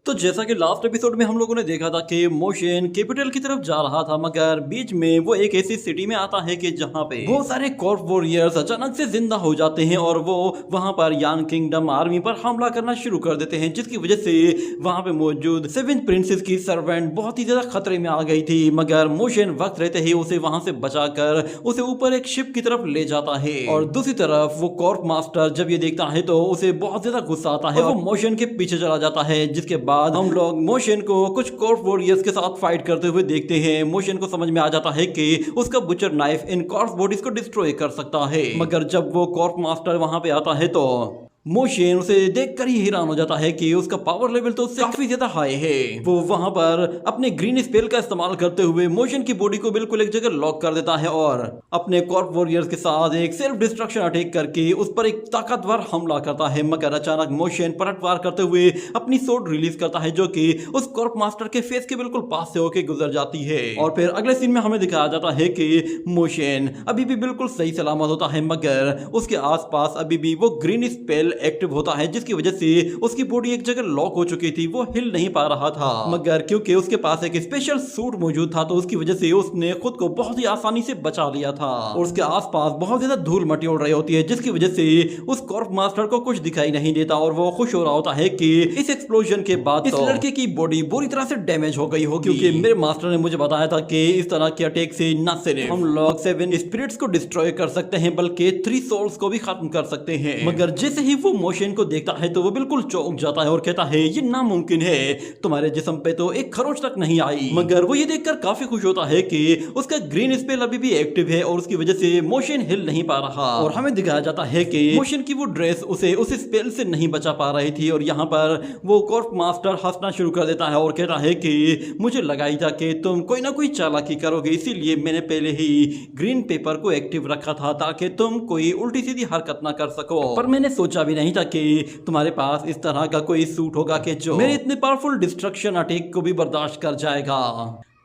तो जैसा कि लास्ट एपिसोड में हम लोगों ने देखा था कि मोशन कैपिटल की तरफ जा रहा था, मगर बीच में वो एक ऐसी सिटी में आता है कि जहाँ पे बहुत सारे कॉर्प वॉरियर्स अचानक से जिंदा हो जाते हैं और वो वहां पर यान किंगडम आर्मी पर हमला करना शुरू कर देते हैं, जिसकी वजह से वहां पे मौजूद 7 प्रिंसेस की सर्वेंट बहुत ही ज्यादा खतरे में आ गई थी। मगर मोशन वक्त रहते ही उसे वहां से बचाकर उसे ऊपर एक शिप की तरफ ले जाता है और दूसरी तरफ वो कॉर्प मास्टर जब ये देखता है तो उसे बहुत ज्यादा गुस्सा आता है और वो मोशन के पीछे चला जाता है, जिसके बाद हम लोग मोशन को कुछ कॉर्प वॉरियर्स के साथ फाइट करते हुए देखते हैं। मोशन को समझ में आ जाता है कि उसका बुचर नाइफ इन कॉर्प बॉडीज को डिस्ट्रॉय कर सकता है, मगर जब वो कॉर्प मास्टर वहां पे आता है तो मोशन उसे देखकर ही हैरान हो जाता है कि उसका पावर लेवल तो उससे काफी ज्यादा हाई है। वो वहां पर अपने ग्रीन स्पेल का इस्तेमाल करते हुए मोशन की बॉडी को बिल्कुल एक जगह लॉक कर देता है और अपने कॉर्प वॉरियर्स के साथ एक सेल्फ डिस्ट्रक्शन अटैक करके उस पर एक ताकतवर हमला करता है। मगर अचानक मोशन पलटवार करते हुए अपनी सोर्ड रिलीज करता है, जो कि उस कॉर्प मास्टर के फेस के बिल्कुल पास से होकर गुजर जाती है। और फिर अगले सीन में हमें दिखाया जाता है कि मोशन अभी भी बिल्कुल सही सलामत होता है, मगर उसके आसपास अभी भी वो ग्रीन स्पेल एक्टिव होता है, जिसकी वजह से उसकी बॉडी एक जगह लॉक हो चुकी थी, वो हिल नहीं पा रहा था। मगर क्योंकि उसके पास एक स्पेशल सूट मौजूद था तो उसकी वजह से उसने खुद को बहुत ही आसानी से बचा लिया था। और उसके आसपास बहुत ज्यादा धूल मटी उड़ रही होती है, जिसकी वजह से उस कॉर्प मास्टर को कुछ दिखाई नहीं देता और वो खुश हो रहा होता है कि इस एक्सप्लोजन के बाद इस लड़के की बॉडी बुरी तरह से डैमेज हो गई होगी, क्योंकि मेरे मास्टर ने मुझे बताया था कि इस तरह के अटैक से न सिर्फ हम लोग 7 स्पिरिट्स को डिस्ट्रॉय कर सकते हैं बल्कि 3 सोल्स को भी खत्म कर सकते हैं। मगर जैसे ही वो मोशन को देखता है तो वो बिल्कुल चौंक जाता है और कहता है ये नामुमकिन है, तुम्हारे जिस्म पे तो एक खरोच तक नहीं आई। मगर वो ये देखकर काफी खुश होता है कि उसका ग्रीन स्पेल अभी भी एक्टिव है और उसकी वजह से मोशन हिल नहीं पा रहा। और हमें दिखाया जाता है कि मोशन की वो ड्रेस उसे उस स्पेल से नहीं बचा पा रही थी और यहाँ पर वो कॉर्प मास्टर हंसना शुरू कर देता है और कहता है कि मुझे लगा ही था कि तुम कोई ना कोई चालाकी करोगे, इसीलिए मैंने पहले ही ग्रीन पेपर को एक्टिव रखा था ताकि तुम कोई उल्टी सीधी हरकत ना कर सको। पर मैंने सोचा भी नहीं था कि तुम्हारे पास इस तरह का कोई सूट होगा कि जो मेरे इतने पावरफुल डिस्ट्रक्शन अटैक को भी बर्दाश्त कर जाएगा।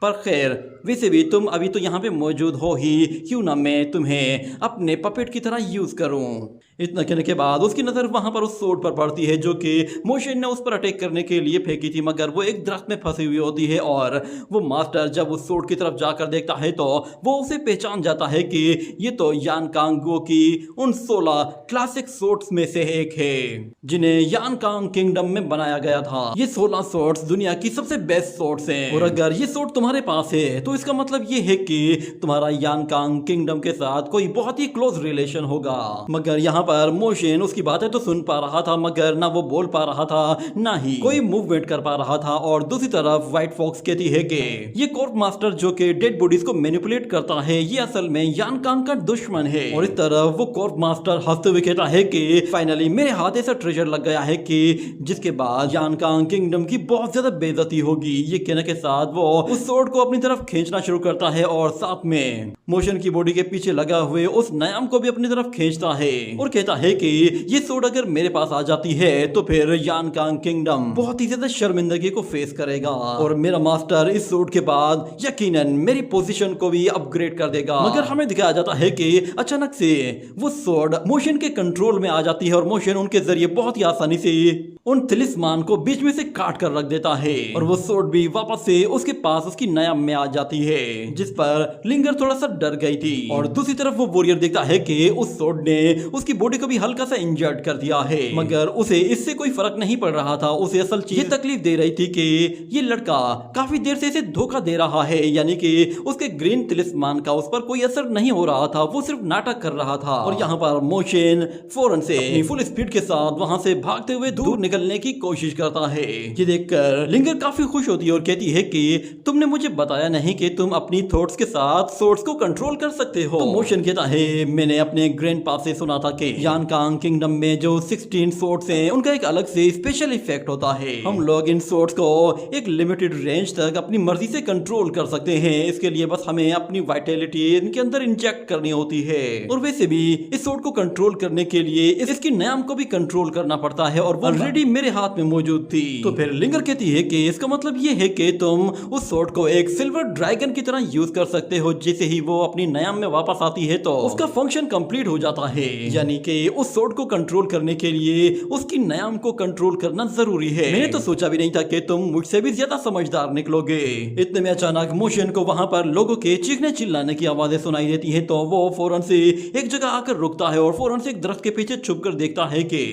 पर खैर, वैसे भी तुम अभी तो यहाँ पे मौजूद हो ही, क्यों ना मैं तुम्हें अपने पपेट की तरह यूज करूं। इतना कहने के बाद उसकी नजर वहां पर उस सोर्ड पर पड़ती है जो कि मोशन ने उस पर अटैक करने के लिए फेंकी थी, मगर वो एक दरख्त में फंसी हुई होती है और वो मास्टर जब उस सोर्ड की तरफ जाकर देखता है तो वो उसे पहचान जाता है कि ये तो यान कांगो की उन 16 क्लासिक सोर्ड्स में से एक है जिन्हें यान कांग किंगडम में बनाया गया था। ये 16 सोर्ड्स दुनिया की सबसे बेस्ट सोर्ड्स हैं और अगर ये सोर्ड तुम्हारे पास है तो इसका मतलब ये है कि तुम्हारा यान कांग किंगडम के साथ कोई बहुत ही क्लोज रिलेशन होगा। मगर यहाँ पर मोशन उसकी बातें तो सुन पा रहा था, मगर ना वो बोल पा रहा था ना ही कोई मूवमेंट कर पा रहा था। और दूसरी तरफ व्हाइट फॉक्स कहती है कि ये कॉर्प मास्टर जो कि डेड बॉडीज को मैनिपुलेट करता है ये असल में यान कांग का दुश्मन है। और इस तरफ वो कॉर्प मास्टर हंसते हुए कहता है कि फाइनली मेरे हाथ ऐसा ट्रेजर लग गया है कि जिसके बाद यान कांग किंगडम की बहुत ज्यादा बेइज्जती होगी। ये कहने के साथ वो उस सोर्ड को अपनी तरफ खींचना शुरू करता है और साथ में मोशन की बॉडी के पीछे लगा हुए उस नयाम को भी अपनी तरफ खींचता है और कहता है कि ये सोर्ड अगर मेरे पास आ जाती है तो फिर यान कांग किंगडम बहुत ही ज्यादा शर्मिंदगी को फेस करेगा और मेरा मास्टर इस सोर्ड के बाद यकीनन मेरी पोजीशन को भी अपग्रेड कर देगा। मगर हमें दिखाया जाता है कि अचानक से वो सोर्ड मोशन के कंट्रोल में आ जाती है और मोशन उनके जरिए बहुत ही आसानी से उन तिलिस्मान को बीच में से काट कर रख देता है और वो सोर्ड भी वापस से उसके पास उसकी नयाम में आ जाती है, जिस पर लिंगर थोड़ा सा डर गई थी। और दूसरी तरफ वो वॉरियर देखता है कि उस सोर्ड ने उसकी बॉडी को भी हल्का सा इंजर्ड कर दिया है, मगर उसे इससे कोई फर्क नहीं पड़ रहा था। उसे असल चीज ये तकलीफ दे रही थी कि ये लड़का काफी देर से इसे धोखा दे रहा है, यानी कि उसके ग्रीन तिलिस्मान का उस पर कोई असर नहीं हो रहा था, वो सिर्फ नाटक कर रहा था। और यहाँ पर मोशन फौरन से फुल स्पीड के साथ वहां से भागते हुए दूर निकलने की कोशिश करता है। ये देखकर लिंगर काफी खुश होती है और कहती है कि तुमने मुझे बताया नहीं कि तुम अपनी थॉट्स के साथ सोर्ड्स को कंट्रोल कर सकते हो। तो मोशन कहता है मैंने अपने ग्रैंडपा से सुना था कि यान कांग किंगडम में जो 16 सोर्ड्स हैं उनका एक अलग से स्पेशल इफेक्ट होता है। हम लोग इन सोर्ड्स को एक लिमिटेड रेंज तक अपनी मर्जी से कंट्रोल कर सकते हैं, इसके लिए बस हमें अपनी वाइटैलिटी इनके अंदर इंजेक्ट करनी होती है। और वैसे भी इस सोर्ड को कंट्रोल करने के लिए इसकी नयाम को भी कंट्रोल करना पड़ता है और ऑलरेडी घड़ी मेरे हाथ में मौजूद थी। तो फिर लिंगर कहती है कि इसका मतलब ये है कि तुम उस स्वॉर्ड को एक सिल्वर ड्रैगन की तरह यूज कर सकते हो, जैसे ही वो अपनी नयाम में वापस आती है तो उसका फंक्शन कंप्लीट हो जाता है। यानी कि उस स्वॉर्ड को कंट्रोल करने के लिए उसकी नयाम को कंट्रोल करना जरूरी है। मैंने तो सोचा भी नहीं था कि तुम मुझसे भी ज्यादा समझदार निकलोगे। इतने में अचानक मोशन को वहां पर लोगों के चीखने चिल्लाने की आवाजें सुनाई देती है, तो वो फौरन से एक जगह आकर रुकता है और फौरन से एक दरख्त के पीछे छुप कर देखता है कि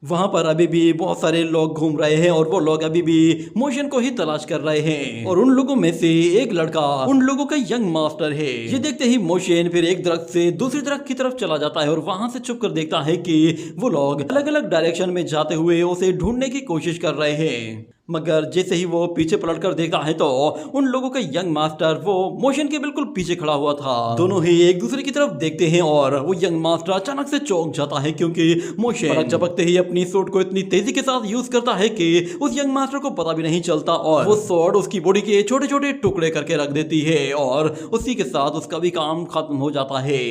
वहां पर अभी भी बहुत सारे लोग घूम रहे हैं और वो लोग अभी भी मोशन को ही तलाश कर रहे हैं। और उन लोगों में से एक लड़का उन लोगों का यंग मास्टर है। ये देखते ही मोशन फिर एक दरख्त से दूसरी दरख्त की तरफ चला जाता है और वहां से छुप कर देखता है कि वो लोग अलग अलग डायरेक्शन में जाते हुए उसे ढूंढने की कोशिश कर रहे हैं। मगर जैसे ही वो पीछे पलट कर देखता है तो उन लोगों का यंग मास्टर वो मोशन के बिल्कुल पीछे खड़ा हुआ था। दोनों ही एक दूसरे की तरफ देखते हैं और वो यंग मास्टर अचानक से चौंक जाता है, क्योंकि मोशन झपकते ही अपनी सूट को इतनी तेजी के साथ यूज करता है कि उस यंग मास्टर को पता भी नहीं चलता और वो स्वॉर्ड उसकी बॉडी के छोटे छोटे टुकड़े करके रख देती है और उसी के साथ उसका भी काम खत्म हो जाता है।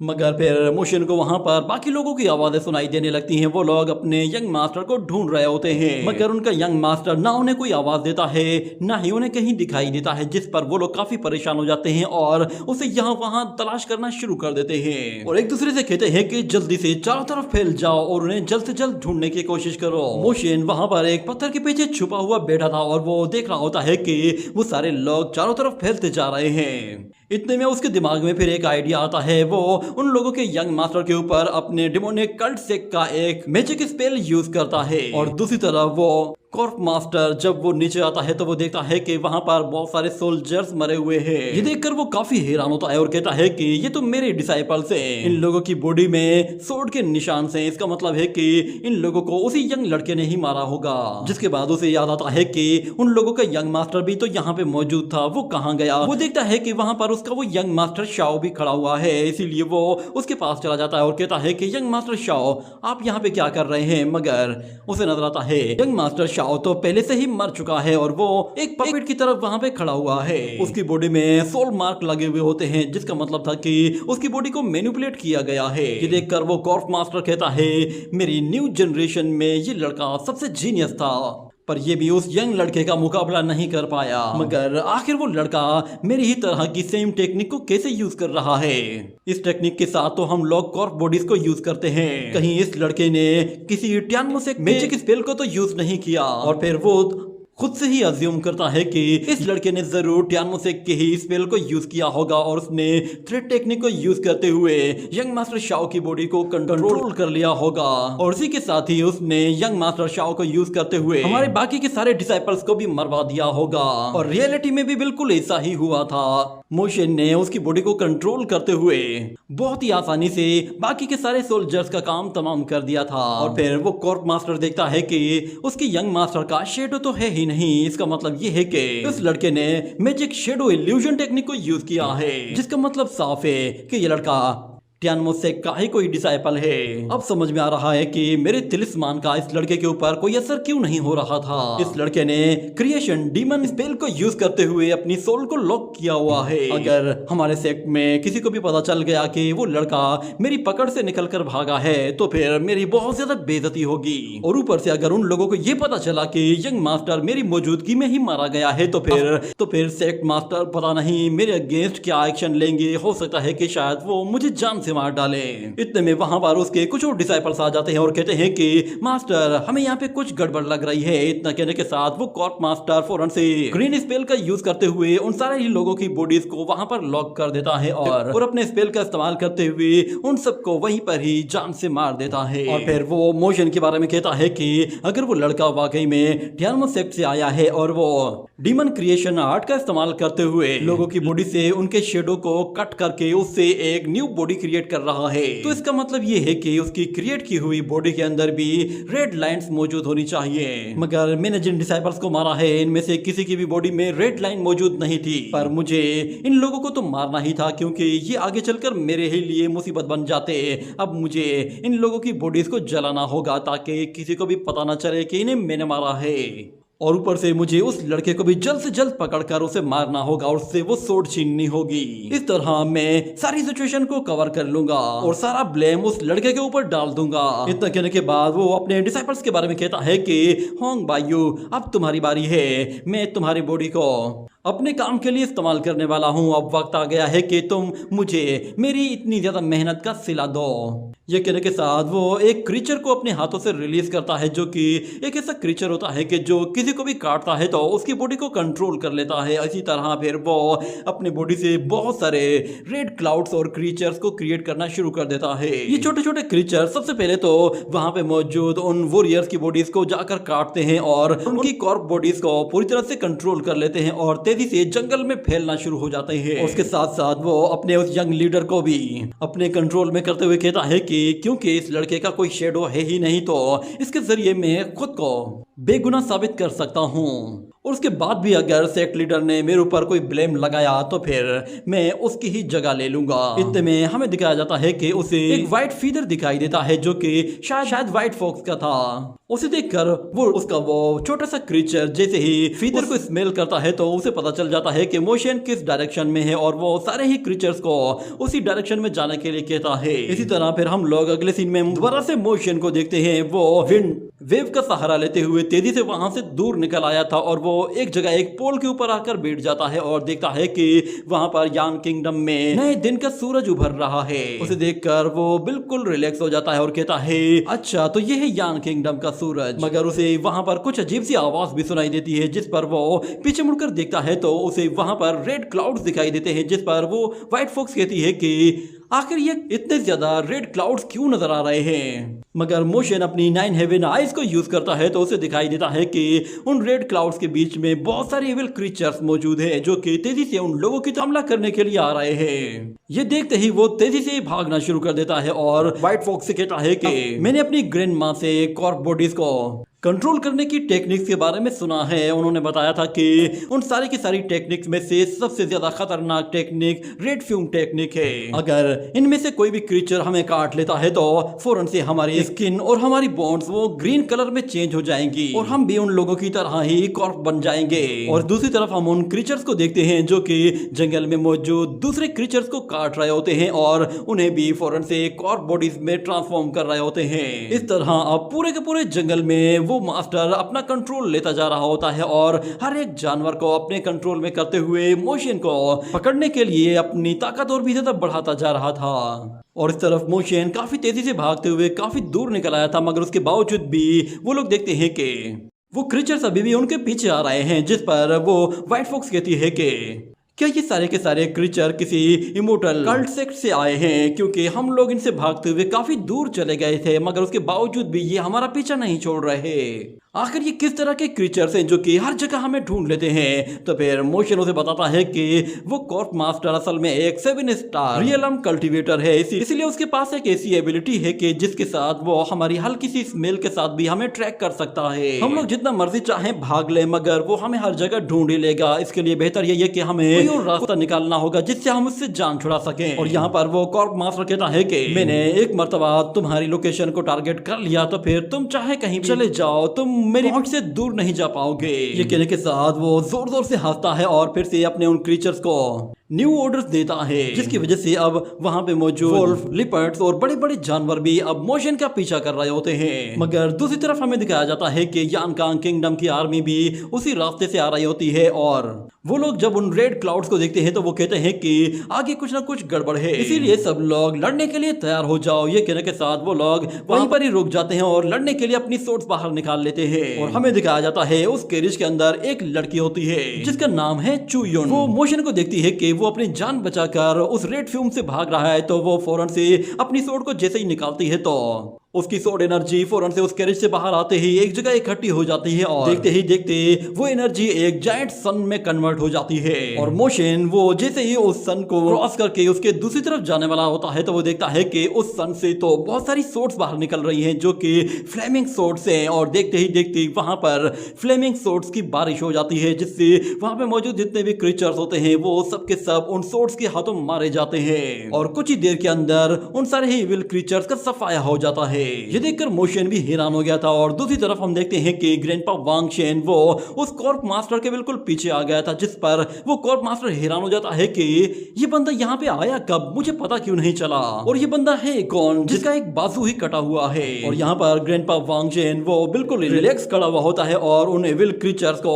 मगर फिर मोशन को वहां पर बाकी लोगों की आवाजें सुनाई देने लगती हैं। वो लोग अपने यंग मास्टर को ढूंढ रहे होते हैं, मगर उनका यंग मास्टर ना उन्हें कोई आवाज देता है ना ही उन्हें कहीं दिखाई देता है, जिस पर वो लोग काफी परेशान हो जाते हैं और उसे यहाँ वहां तलाश करना शुरू कर देते हैं और एक दूसरे से कहते हैं कि जल्दी से चारों तरफ फैल जाओ और उन्हें जल्द से जल्द ढूंढने की कोशिश करो। मोशन वहां पर एक पत्थर के पीछे छुपा हुआ बैठा था और वो देख रहा होता है कि वो सारे लोग चारों तरफ फैलते जा रहे हैं। इतने में उसके दिमाग में फिर एक आइडिया आता है। वो उन लोगों के यंग मास्टर के ऊपर अपने डिमोनिक कल्ट सेक का एक मैजिक स्पेल यूज करता है और दूसरी तरफ वो कॉर्प मास्टर जब वो नीचे आता है तो वो देखता है कि वहां पर बहुत सारे सोल्जर्स मरे हुए हैं। ये देखकर वो काफी हैरान होता है और कहता है कि ये तो मेरे डिसाइपल्स हैं। इन लोगों की बॉडी में स्वॉर्ड के निशान से, इसका मतलब है कि इन लोगों को उसी यंग लड़के ने ही मारा होगा। जिसके बाद उसे याद आता है कि उन लोगों का यंग मास्टर भी तो यहाँ पे मौजूद था, वो कहाँ गया। वो देखता है कि वहां पर उसका वो यंग मास्टर शाओ भी खड़ा हुआ है, इसीलिए वो उसके पास चला जाता है और कहता है कि यंग मास्टर शाओ आप यहाँ पे क्या कर रहे हैं। मगर उसे नजर आता है यंग मास्टर शाओ तो पहले से ही मर चुका है और वो एक पपेट की तरफ वहां पे खड़ा हुआ है। उसकी बॉडी में सोल मार्क लगे हुए होते हैं, जिसका मतलब था कि उसकी बॉडी को मैनिपुलेट किया गया है। ये देखकर वो कॉर्प मास्टर कहता है मेरी न्यू जनरेशन में ये लड़का सबसे जीनियस था, पर ये भी उस यंग लड़के का मुकाबला नहीं कर पाया। मगर आखिर वो लड़का मेरी ही तरह की सेम टेक्निक को कैसे यूज कर रहा है। इस टेक्निक के साथ तो हम लोग कॉर्प बॉडीज को यूज करते हैं, कहीं इस लड़के ने किसी टियानमोसेक मैजिक स्पेल को तो यूज नहीं किया। और फिर वो खुद से ही अज्यूम करता है कि इस लड़के ने जरूर टियानमोसेक के ही स्पेल को यूज किया होगा और उसने थ्रेड टेक्निक को यूज करते हुए यंग मास्टर शाओ की बॉडी को कंट्रोल कर लिया होगा और उसी के साथ ही उसने यंग मास्टर शाओ को यूज करते हुए हमारे बाकी के सारे डिसाइपल्स को भी मरवा दिया होगा। और रियलिटी में भी बिल्कुल ऐसा ही हुआ था। मोशन ने उसकी बॉडी को कंट्रोल करते हुए बहुत ही आसानी से बाकी के सारे सोल्जर्स का काम तमाम कर दिया था। और फिर वो कॉर्प मास्टर देखता है कि उसकी यंग मास्टर का शेडो तो है ही नहीं, इसका मतलब ये है कि उस लड़के ने मैजिक शेडो इल्यूजन टेक्निक को यूज किया है, जिसका मतलब साफ है कि ये लड़का टियानमोसेक का ही कोई डिसाइपल है। अब समझ में आ रहा है कि मेरे तिलिस्मान का इस लड़के के ऊपर कोई असर क्यों नहीं हो रहा था। इस लड़के ने क्रिएशन डीमन स्पेल को यूज करते हुए अपनी सोल को लॉक किया हुआ है। अगर हमारे सेक्ट में किसी को भी पता चल गया कि वो लड़का मेरी पकड़ से निकलकर भागा है तो फिर मेरी बहुत ज्यादा बेइज्जती होगी। और ऊपर से अगर उन लोगों को ये पता चला कि यंग मास्टर मेरी मौजूदगी में ही मारा गया है तो फिर सेक्ट मास्टर पता नहीं मेरे अगेंस्ट क्या एक्शन लेंगे। हो सकता है कि शायद वो मुझे जान से मार डाले। इतने में वहां पर उसके कुछ और डिसाइपल्स आ जाते हैं और कहते हैं कि मास्टर हमें यहाँ पे कुछ गड़बड़ लग रही है। इतना कहने के साथ वो कॉर्प मास्टर फौरन से ग्रीन स्पेल का यूज करते हुए उन सारे ही लोगों की बॉडीज को वहां पर लॉक कर देता है और अपने स्पेल का इस्तेमाल करते हुए उन सबको वहीं पर ही जान से मार देता है। और फिर वो मोशन के बारे में कहता है कि अगर वो लड़का वाकई में टियानमोसेक से आया है और वो डीमन क्रिएशन आर्ट का इस्तेमाल करते हुए लोगों की बॉडी से उनके शेडो को कट करके उससे एक न्यू बॉडी क्रिएट कर रहा है, तो इसका मतलब ये है कि उसकी क्रिएट की हुई बॉडी के अंदर भी रेड लाइंस मौजूद होनी चाहिए। मगर मैंने जिन डिसाइपल्स को मारा है इनमें से किसी की भी बॉडी में रेड लाइन मौजूद नहीं थी, पर मुझे इन लोगों को तो मारना ही था क्योंकि ये आगे चलकर मेरे ही लिए मुसीबत बन जाते। अब मुझे इन लोगों की बॉडीज को जलाना होगा ताकि किसी को भी पता ना चले कि इन्हें मैंने मारा है। और ऊपर से मुझे उस लड़के को भी जल्द से जल्द पकड़कर उसे मारना होगा और उससे वो स्वॉर्ड छीननी होगी। इस तरह मैं सारी सिचुएशन को कवर कर लूंगा और सारा ब्लेम उस लड़के के ऊपर डाल दूंगा। इतना कहने के बाद वो अपने डिसाइपल्स के बारे में कहता है कि होंग भाइयों, अब तुम्हारी बारी है। मैं तुम्हारी बॉडी को अपने काम के लिए इस्तेमाल करने वाला हूँ। अब वक्त आ गया है कि तुम मुझे मेरी इतनी ज्यादा मेहनत का सिला दो। ये कहने के साथ वो एक क्रीचर को अपने हाथों से रिलीज करता है, जो कि एक ऐसा क्रीचर होता है कि जो किसी को भी काटता है तो उसकी बॉडी को कंट्रोल कर लेता है। इसी तरह फिर वो अपनी बॉडी से बहुत सारे रेड क्लाउड्स और क्रीचर्स को क्रिएट करना शुरू कर देता है। ये छोटे छोटे क्रीचर सबसे पहले तो वहां पे मौजूद उन वॉरियर्स की बॉडीज को जाकर काटते हैं और उनकी कॉर्प बॉडीज को पूरी तरह से कंट्रोल कर लेते हैं और तेजी से जंगल में फैलना शुरू हो जाते हैं। उसके साथ साथ वो अपने उस यंग लीडर को भी अपने कंट्रोल में करते हुए कहता है कि क्योंकि इस लड़के का कोई शेडो है ही नहीं तो इसके जरिए मैं खुद को बेगुनाह साबित कर सकता हूँ। और उसके बाद भी अगर सेक्ट लीडर ने मेरे ऊपर कोई ब्लेम लगाया तो फिर मैं उसकी ही जगह ले लूंगा। इतने में हमें दिखाया जाता है कि उसे एक व्हाइट फीदर दिखाई देता है, जो कि शायद व्हाइट फॉक्स का था। उसे देखकर वो छोटा सा क्रीचर जैसे ही फीदर को स्मेल करता है तो उसे पता चल जाता है कि मोशन किस डायरेक्शन में है और वो सारे ही क्रीचर्स को उसी डायरेक्शन में जाने के लिए कहता है। इसी तरह फिर हम लोग अगले सीन में दोबारा से मोशन को देखते हैं। वो विंड वेव का सहारा लेते हुए तेजी से वहां से दूर निकल आया था और वो एक जगह एक पोल के ऊपर आकर बैठ जाता है और देखता है कि वहां पर यान किंगडम में नए दिन का सूरज उभर रहा है। उसे देखकर वो बिल्कुल रिलैक्स हो जाता है और कहता है अच्छा तो ये है यान किंगडम का सूरज। मगर उसे वहां पर कुछ अजीब सी आवाज भी सुनाई देती है, जिस पर वो पीछे मुड़कर देखता है तो उसे वहां पर रेड क्लाउड्स दिखाई देते हैं, जिस पर वो व्हाइट फॉक्स कहती है कि आखिर ये इतने ज्यादा रेड क्लाउड्स क्यों नजर आ रहे हैं। मगर मोशन अपनी 9 हेवन आइज को यूज करता है तो उसे दिखाई देता है कि उन रेड क्लाउड्स के बीच में बहुत सारे एविल क्रीचर्स मौजूद हैं, जो कि तेजी से उन लोगों की हमला करने के लिए आ रहे हैं। ये देखते ही वो तेजी से भागना शुरू कर देता है और व्हाइट फॉक्स से कहता है कि मैंने अपनी ग्रैंड माँ से कॉर्प बॉडीज को कंट्रोल करने की टेक्निक्स के बारे में सुना है। उन्होंने बताया था कि उन सारी की सारी टेक्निक्स में से सबसे ज्यादा खतरनाक टेक्निक रेड फ्यूम टेक्निक है। अगर इनमें से कोई भी क्रीचर हमें काट लेता है तो फौरन से हमारी स्किन और हमारी बोन्स वो ग्रीन कलर में चेंज हो जाएंगी और हम भी उन लोगों की तरह ही कॉर्प बन जाएंगे। और दूसरी तरफ हम उन क्रीचर्स को देखते हैं जो कि जंगल में मौजूद दूसरे क्रीचर्स को काट रहे होते हैं और उन्हें भी फौरन से कॉर्प बॉडीज में ट्रांसफॉर्म कर रहे होते हैं। इस तरह अब पूरे के पूरे जंगल में वो मास्टर अपना कंट्रोल लेता जा रहा होता है और हर एक जानवर को अपने कंट्रोल में करते हुए मोशन को पकड़ने के लिए अपनी ताकत और भी ज्यादा बढ़ाता जा रहा था। और इस तरफ मोशन काफी तेजी से भागते हुए काफी दूर निकल आया था, मगर उसके बावजूद भी वो लोग देखते हैं कि वो क्रीचर्स अभी भी उनके पीछे आ रहे हैं, जिस पर वो व्हाइट फॉक्स कहती है कि क्या ये सारे के सारे क्रीचर किसी इमोर्टल कल्ट सेक्ट से आए हैं, क्योंकि हम लोग इनसे भागते हुए काफी दूर चले गए थे मगर उसके बावजूद भी ये हमारा पीछा नहीं छोड़ रहे। आखिर ये किस तरह के क्रीचर्स हैं जो कि हर जगह हमें ढूंढ लेते हैं। तो फिर मोशन उसे बताता है कि वो कॉर्प मास्टर असल में एक 7 स्टार रियलम कल्टीवेटर है, इसलिए उसके पास एक ऐसी एबिलिटी है कि जिसके साथ वो हमारी हल्की सी स्मेल के साथ भी हमें ट्रैक कर सकता है। हम लोग जितना मर्जी चाहे भाग ले मगर वो हमें हर जगह ढूंढ ही लेगा। इसके लिए बेहतर यही है कि हमें कोई और रास्ता निकालना होगा जिससे हम उससे जान छुड़ा सके। और यहाँ पर वो कॉर्प मास्टर कहता है कि मैंने एक मर्तबा तुम्हारी लोकेशन को टारगेट कर लिया तो फिर तुम चाहे कहीं चले जाओ, तुम मेरी पहुंच से दूर नहीं जा पाओगे। ये कहने के साथ वो जोर जोर से हंसता है और फिर से अपने उन क्रीचर्स को न्यू ऑर्डर्स देता है, जिसकी वजह से अब वहां पे मौजूद वोल्फ, लिपर्ड्स और बड़े बड़े जानवर भी अब मोशन का पीछा कर रहे होते हैं। मगर दूसरी तरफ हमें दिखाया जाता है कि यानकांग किंगडम की आर्मी भी उसी रास्ते से आ रही होती है और वो लोग जब उन रेड क्लाउड्स को देखते हैं तो वो कहते हैं कि आगे कुछ ना कुछ गड़बड़ है, इसीलिए सब लोग लड़ने के लिए तैयार हो जाओ। ये कहने के साथ वो लोग वहीं पर ही रुक जाते हैं और लड़ने के लिए अपनी सोर्स बाहर निकाल लेते हैं। और हमें दिखाया जाता है उस कैरिज के अंदर एक लड़की होती है जिसका नाम है चुयोन। वो मोशन को देखती है कि वो अपनी जान बचाकर उस रेड फ्यूम से भाग रहा है तो वो फौरन से अपनी सोर्ड को जैसे ही निकालती है तो उसकी सोर्ड एनर्जी फौरन से उस कैरेज से बाहर आते ही एक जगह इकट्ठी हो जाती है और देखते ही देखते वो एनर्जी एक जायंट सन में कन्वर्ट हो जाती है। और मोशन वो जैसे ही उस सन को क्रॉस करके उसके दूसरी तरफ जाने वाला होता है तो वो देखता है कि उस सन से तो बहुत सारी सोर्ड्स बाहर निकल रही हैं जो कि फ्लेमिंग सोर्ड्स हैं। और देखते ही देखते वहां पर फ्लेमिंग सोर्ड्स की बारिश हो जाती है, जिससे वहां पे मौजूद जितने भी क्रीचर्स होते हैं वो सब के सब उन सोर्ड्स के हाथों मारे जाते हैं। और कुछ ही देर के अंदर उन सारे ही विल क्रीचर्स का सफाया हो जाता है। ये देखकर मोशन भी हैरान हो गया था। और दूसरी तरफ हम देखते हैं कि ग्रैंडपा वांग शेन वो उस कॉर्प मास्टर के बिल्कुल पीछे आ गया था, जिस पर वो कॉर्प मास्टर हैरान हो जाता है कि ये बंदा यहाँ पे आया कब, मुझे पता क्यों नहीं चला, और ये बंदा है कौन जिसका एक बाजू ही कटा हुआ है। और यहाँ पर ग्रैंडपा वांग शेन वो बिल्कुल रिलैक्स खड़ा हुआ होता है और उन एविल क्रीचर्स को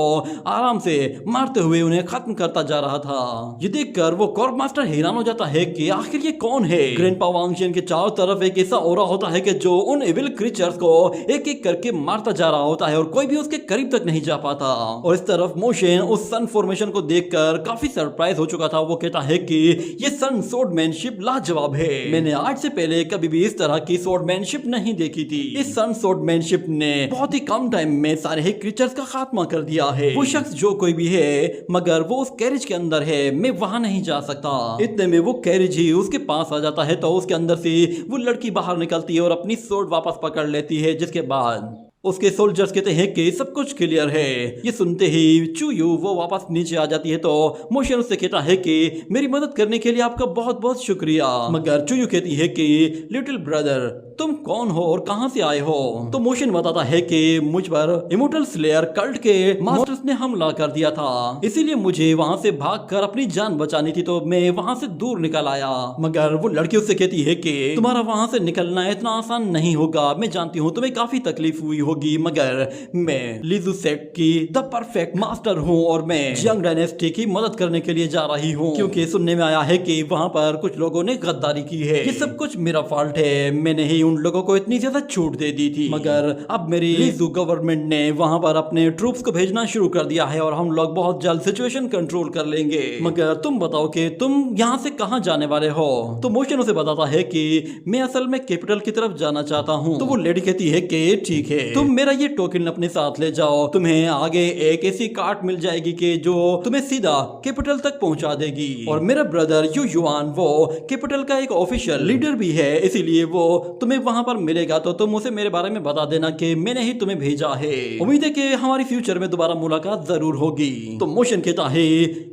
आराम से मारते हुए उन्हें खत्म करता जा रहा था। ये देखकर वो कॉर्प मास्टर हैरान हो जाता है कि आखिर ये कौन है। ग्रैंडपा वांग शेन के चारों तरफ एक ऐसा ऑरा होता है कि जो उन एविल क्रीचर्स को एक एक करके मारता जा रहा होता है और कोई भी उसके करीब तक नहीं जा पाता। और इस तरफ मोशन उस सन फॉर्मेशन को देखकर काफी सरप्राइज हो चुका था। वो कहता है कि ये सन स्वॉर्डमैनशिप लाजवाब है, मैंने आज से पहले कभी भी इस तरह की स्वॉर्डमैनशिप नहीं देखी थी। इस सन स्वॉर्डमैनशिप ने बहुत ही कम टाइम में सारे ही क्रीचर्स का खात्मा कर दिया है। वो शख्स जो कोई भी है, मगर वो उस कैरेज के अंदर है, मैं वहां नहीं जा सकता। इतने में वो कैरेज ही उसके पास आ जाता है, तो उसके अंदर से वो लड़की बाहर निकलती है और अपनी स्वॉर्ड वापस पकड़ लेती है, जिसके बाद उसके सोल्जर्स कहते हैं कि सब कुछ क्लियर है। ये सुनते ही चूयू वो वापस नीचे आ जाती है, तो मोशन उससे कहता है कि मेरी मदद करने के लिए आपका बहुत बहुत शुक्रिया। मगर चूयू कहती है कि लिटिल ब्रदर तुम कौन हो और कहां से आए हो। तो मोशन बताता है कि मुझ पर इमोर्टल स्लेयर कल्ट के मास्टर्स ने हमला कर दिया था, इसीलिए मुझे वहां से भागकर अपनी जान बचानी थी, तो मैं वहां से दूर निकल आया। मगर वो लड़की उससे कहती है कि तुम्हारा वहां से निकलना इतना आसान नहीं होगा, मैं जानती हूँ तुम्हें काफी तकलीफ हुई होगी, मगर मैं लिजू सेक्ट की द परफेक्ट मास्टर हूँ और मैं यंग डायनेस्टी की मदद करने के लिए जा रही हूँ, क्योंकि सुनने में आया है कि वहाँ पर कुछ लोगों ने गद्दारी की है। ये सब कुछ मेरा फॉल्ट है, मैंने ही उन लोगों को इतनी ज्यादा छूट दे दी थी, मगर अब मेरी लिजू गवर्नमेंट ने वहाँ पर अपने ट्रूप्स को भेजना शुरू कर दिया है और हम लोग बहुत जल्द सिचुएशन कंट्रोल कर लेंगे। मगर तुम बताओ कि तुम यहाँ से कहाँ जाने वाले हो। तो मोशन उसे बताता है कि मैं असल में कैपिटल की तरफ जाना चाहता हूँ। तो वो लेडी कहती है कि ठीक है, तुम मेरा ये टोकन अपने साथ ले जाओ, तुम्हें आगे एक ऐसी कार्ट मिल जाएगी कि जो तुम्हें सीधा कैपिटल तक पहुंचा देगी। और मेरा ब्रदर यू युआन वो कैपिटल का एक ऑफिशियल लीडर भी है, इसीलिए वो तुम्हें वहां पर मिलेगा, तो तुम उसे मेरे बारे में बता देना कि मैंने ही तुम्हें भेजा है। उम्मीद है कि हमारी फ्यूचर में दोबारा मुलाकात जरूर होगी। तो मोशन कहता है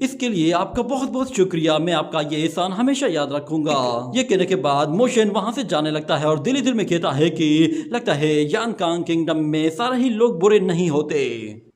इसके लिए आपका बहुत बहुत शुक्रिया, मैं आपका ये एहसान हमेशा याद रखूंगा। ये कहने के बाद मोशन वहां से जाने लगता है और दिल ही दिल में कहता है कि लगता है यानकांग किंगडम में सारे ही लोग बुरे नहीं होते।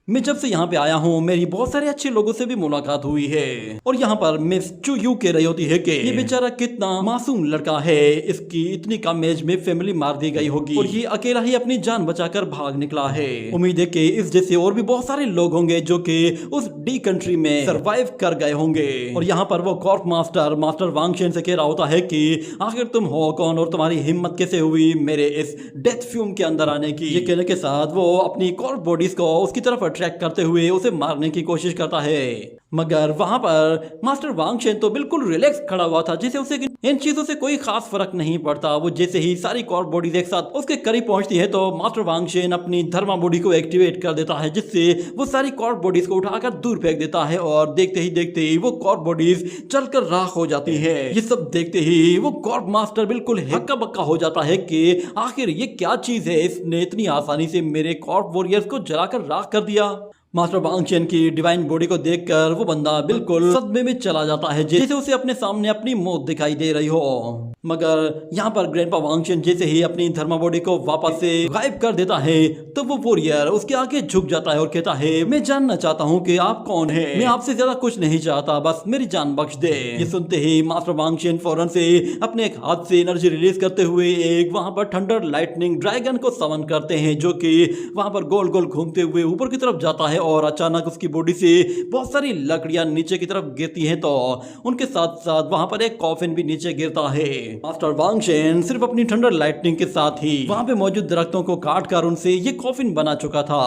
मैं जब से यहाँ पे आया हूँ मेरी बहुत सारे अच्छे लोगों से भी मुलाकात हुई है। और यहाँ पर मिस चूयू कह रही होती है कि ये बेचारा कितना मासूम लड़का है, इसकी इतनी कम एज में फैमिली मार दी गई होगी और ये अकेला ही अपनी जान बचाकर भाग निकला है। उम्मीद है कि इस जैसे और भी बहुत सारे लोग होंगे जो कि उस डी कंट्री में सरवाइव कर गए होंगे। और यहाँ पर वो कॉर्प मास्टर वांग शेन से कह रहा होता है कि आखिर तुम हो कौन और तुम्हारी हिम्मत कैसे हुई मेरे इस डेथ फ्यूम के अंदर आने की। ये कहने के साथ वो अपनी कॉर्प बॉडीज को उसकी तरफ अट्रैक्ट करते हुए उसे मारने की कोशिश करता है, मगर वहां पर मास्टर वांग शेन तो बिल्कुल रिलैक्स खड़ा हुआ था, जिसे उसे इन चीजों से कोई खास फर्क नहीं पड़ता। वो जैसे ही सारी कॉर्प बॉडीज एक साथ उसके करीब पहुंचती है तो मास्टर वांग शेन अपनी धर्मा बॉडी को एक्टिवेट कर देता है, जिससे वो सारी कॉर्प बॉडीज को उठाकर दूर फेंक देता है और देखते ही वो कॉर्प बॉडीज जलकर राख हो जाती है। ये सब देखते ही वो कॉर्प मास्टर बिल्कुल हक्का बक्का हो जाता है कि आखिर ये क्या चीज है, इसने इतनी आसानी से मेरे कॉर्प वॉरियर्स को जलाकर राख कर दिया। मास्टर वांग शेन की डिवाइन बॉडी को देखकर वो बंदा बिल्कुल सदमे में चला जाता है, जैसे उसे अपने सामने अपनी मौत दिखाई दे रही हो। मगर यहाँ पर ग्रैंडपा वांग शेन जैसे ही अपनी धर्मा बॉडी को वापस से गायब कर देता है तो वो वॉरियर उसके आगे झुक जाता है और कहता है मैं जानना चाहता हूँ कि आप कौन है, मैं आपसे ज्यादा कुछ नहीं चाहता, बस मेरी जान बख्श दे। ये सुनते ही मास्टर वांग शेन फौरन से अपने एक हाथ से एनर्जी रिलीज करते हुए एक वहां पर थंडर लाइटनिंग ड्रैगन को समन करते हैं, जो कि वहां पर गोल गोल घूमते हुए ऊपर की तरफ जाता है और अचानक उसकी बॉडी से बहुत सारी लकड़ियां नीचे की तरफ गिरती हैं, तो उनके साथ साथ वहां पर एक कॉफिन भी नीचे गिरता है। मास्टर वांग शेन सिर्फ अपनी थंडर लाइटनिंग के साथ ही वहां पे मौजूद दरख्तों को काट कर उनसे ये कॉफिन बना चुका था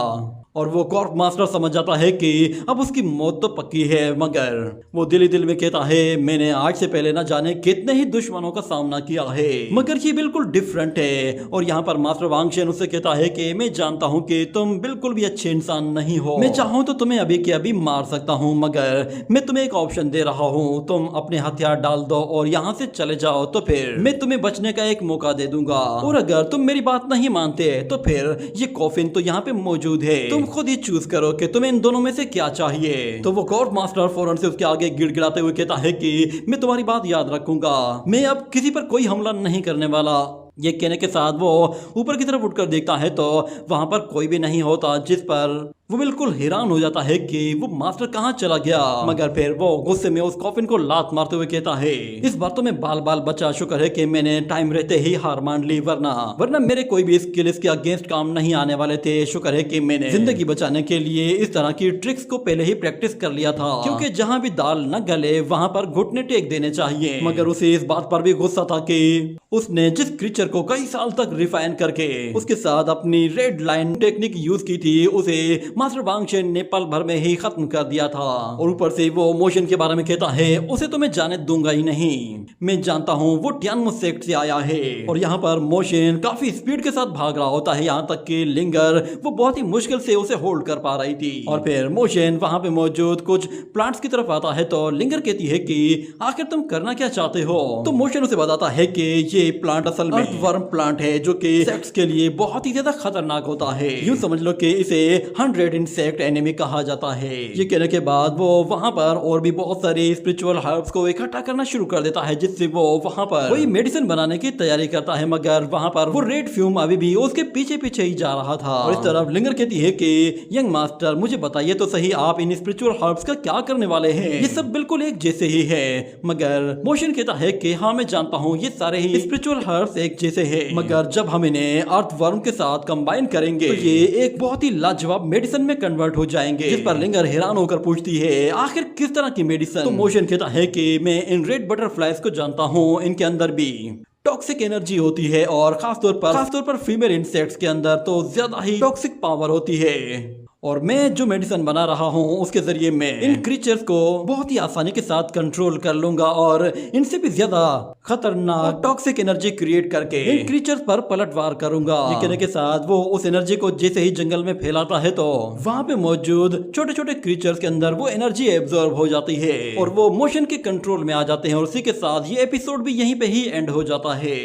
और वो कॉर्प मास्टर समझ जाता है कि अब उसकी मौत तो पक्की है, मगर वो दिल ही दिल में कहता है मैंने आज से पहले न जाने कितने ही दुश्मनों का सामना किया है, मगर ये बिल्कुल डिफरेंट है। और यहाँ पर मास्टर वांग शेन उससे कहता है कि मैं जानता हूँ कि तुम बिल्कुल भी अच्छे इंसान नहीं हो, मैं चाहूँ तो तुम्हें अभी के अभी मार सकता हूँ, मगर मैं तुम्हें एक ऑप्शन दे रहा हूँ, तुम अपने हथियार डाल दो और यहाँ से चले जाओ, तो फिर मैं तुम्हें बचने का एक मौका दे दूंगा। और अगर तुम मेरी बात नहीं मानते तो फिर ये कॉफिन तो यहाँ पे मौजूद है, तुम खुद ही चूज करो कि तुम्हें इन दोनों में से क्या चाहिए। तो वो कॉर्प मास्टर फौरन से उसके आगे गिड़गिड़ाते हुए कहता है कि मैं तुम्हारी बात याद रखूंगा, मैं अब किसी पर कोई हमला नहीं करने वाला, ये कहने के साथ वो ऊपर की तरफ उठकर देखता है तो वहां पर कोई भी नहीं होता, जिस पर वो बिल्कुल हैरान हो जाता है कि वो मास्टर कहाँ चला गया। मगर फिर वो गुस्से में उस कॉफिन को लात मारते हुए कहता है, इस बार तो मैं बाल बाल बचा, शुक्र है कि मैंने टाइम रहते ही हार मान ली, वरना मेरे कोई भी स्किल इसके अगेंस्ट काम नहीं आने वाले थे। शुक्र है कि मैंने जिंदगी बचाने के लिए इस तरह की ट्रिक्स को पहले ही प्रैक्टिस कर लिया था, क्योंकि जहाँ भी दाल न गले वहां पर घुटने टेक देने चाहिए। मगर उसे इस बात पर भी गुस्सा था कि उसने जिस क्रीचर को कई साल तक रिफाइन करके उसके साथ अपनी रेड लाइन टेक्निक यूज की थी, उसे मास्टर वांगशेन ने पल भर में ही खत्म कर दिया था। और ऊपर से वो मोशन के बारे में कहता है, उसे तो मैं जाने दूंगा ही नहीं, मैं जानता हूँ वो टियानमो सेक्ट से आया है। और यहाँ पर मोशन काफी स्पीड के साथ भाग रहा होता है, यहाँ तक कि लिंगर वो बहुत ही मुश्किल से उसे होल्ड कर पा रही थी। और फिर मोशन वहां पे मौजूद कुछ प्लांट्स की तरफ आता है तो लिंगर कहती है कि आखिर तुम करना क्या चाहते हो। तो मोशन उसे बताता है कि ये प्लांट असल में अर्थवर्म प्लांट है, जो कि सेक्ट्स के लिए बहुत ही ज्यादा खतरनाक होता है। यूं समझ लो कि इसे 100 इंसेक्ट एनिमी कहा जाता है। ये कहने के बाद वो वहां पर और भी बहुत सारे स्पिरिचुअल हर्ब्स को इकट्ठा करना शुरू कर देता है, जिससे वो वहां पर कोई मेडिसिन बनाने की तैयारी करता है। मगर वहां पर वो रेड फ्यूम अभी भी उसके पीछे पीछे ही जा रहा था। और इस तरफ लिंगर कहती है कि यंग मास्टर, मुझे बताइए तो सही, आप इन स्पिरिचुअल हर्ब्स का क्या करने वाले हैं? ये सब बिल्कुल एक जैसे ही है। मगर मोशन कहता है कि हाँ मैं जानता हूँ, ये सारे ही स्पिरिचुअल हर्ब्स एक जैसे हैं, मगर जब हम इन्हें अर्थवर्म के साथ कंबाइन करेंगे तो ये एक बहुत ही लाजवाब मेडिसिन में कन्वर्ट हो जाएंगे। जिस पर लिंगर हैरान होकर पूछती है, आखिर किस तरह की मेडिसिन? तो मोशन कहता है कि मैं इन रेड बटरफ्लाइज को जानता हूँ, इनके अंदर भी टॉक्सिक एनर्जी होती है और खासतौर पर फीमेल इंसेक्ट्स के अंदर तो ज्यादा ही टॉक्सिक पावर होती है। और मैं जो मेडिसिन बना रहा हूँ उसके जरिए मैं इन क्रीचर्स को बहुत ही आसानी के साथ कंट्रोल कर लूंगा और इनसे भी ज्यादा खतरनाक टॉक्सिक एनर्जी क्रिएट करके इन क्रीचर्स पर पलटवार करूंगा। ये कहने के साथ वो उस एनर्जी को जैसे ही जंगल में फैलाता है तो वहां पे मौजूद छोटे छोटे क्रीचर्स के अंदर वो एनर्जी एब्जॉर्ब हो जाती है और वो मोशन के कंट्रोल में आ जाते हैं। और उसी के साथ ये एपिसोड भी यहीं पे ही एंड हो जाता है।